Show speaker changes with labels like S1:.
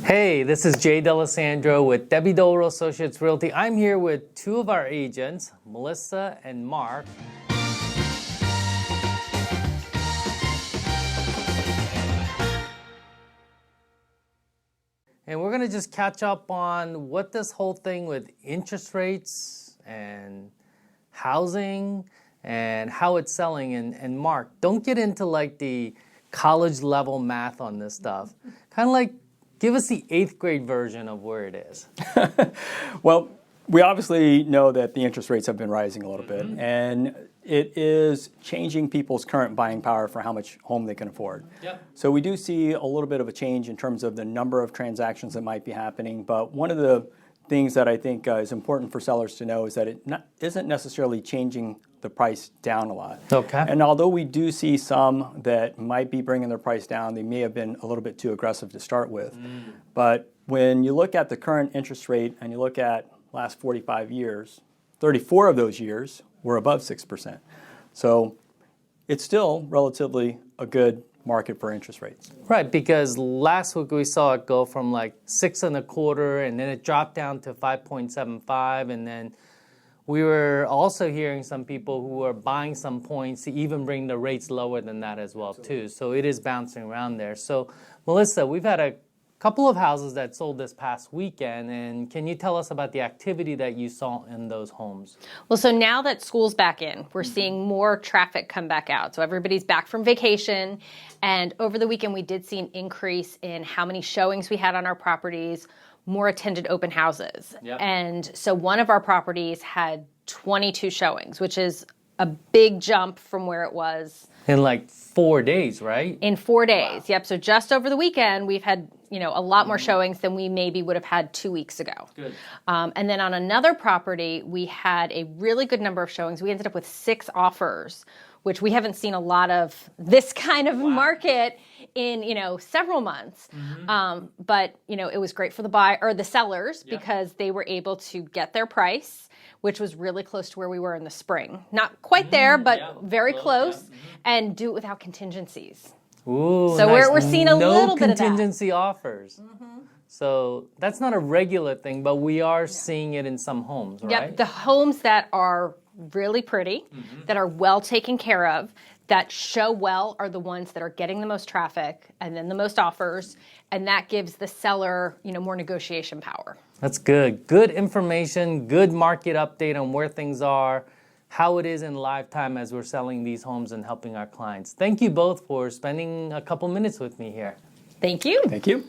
S1: Hey, this is Jay D'Alessandro with Debbie Doğrul Associates Realty. I'm here with two of our agents, Melissa and Mark. And we're going to just catch up on what this whole thing with interest rates and housing and how it's selling. And Mark, don't get into like the college level math on this stuff. Kind of like give us the 8th grade version of where it is.
S2: Well, we obviously know that the interest rates have been rising a little bit, and it is changing people's current buying power for how much home they can afford.
S1: Yep.
S2: So we do see a little bit of a change in terms of the number of transactions that might be happening, but one of the things that I think is important for sellers to know is that it isn't necessarily changing the price down a lot.
S1: Okay.
S2: And although we do see some that might be bringing their price down, they may have been a little bit too aggressive to start with. But when you look at the current interest rate and you look at last 45 years, 34 of those years were above 6%. So it's still relatively a good market for interest rates.
S1: Right, because last week we saw it go from like 6.25, and then it dropped down to 5.75, and then we were also hearing some people who are buying some points to even bring the rates lower than that as well too. So it is bouncing around there. So Melissa, we've had a couple of houses that sold this past weekend, and can you tell us about the activity that you saw in those homes?
S3: Well, so now that school's back in, we're seeing more traffic come back out. So everybody's back from vacation, and over the weekend we did see an increase in how many showings we had on our properties, more attended open houses.
S1: Yep.
S3: And so one of our properties had 22 showings, which is a big jump from where it was
S1: In like 4 days, right?
S3: in 4 days. Wow. Yep. So just over the weekend, we've had, a lot more showings than we maybe would have had 2 weeks ago.
S1: Good.
S3: And then on another property, we had a really good number of showings. We ended up with 6 offers, which we haven't seen a lot of this kind of market in, several months. But, it was great for the sellers because they were able to get their price, which was really close to where we were in the spring. Not quite there, but very close, and do it without contingencies.
S1: Ooh,
S3: so
S1: nice.
S3: we're seeing a little bit of that.
S1: No contingency offers. So that's not a regular thing, but we are seeing it in some homes, right?
S3: Yep, the homes that are really pretty, that are well taken care of, that show well are the ones that are getting the most traffic and then the most offers, and that gives the seller, more negotiation power.
S1: That's good. Good information, good market update on where things are, how it is in live time as we're selling these homes and helping our clients. Thank you both for spending a couple minutes with me here.
S3: Thank you.
S2: Thank you.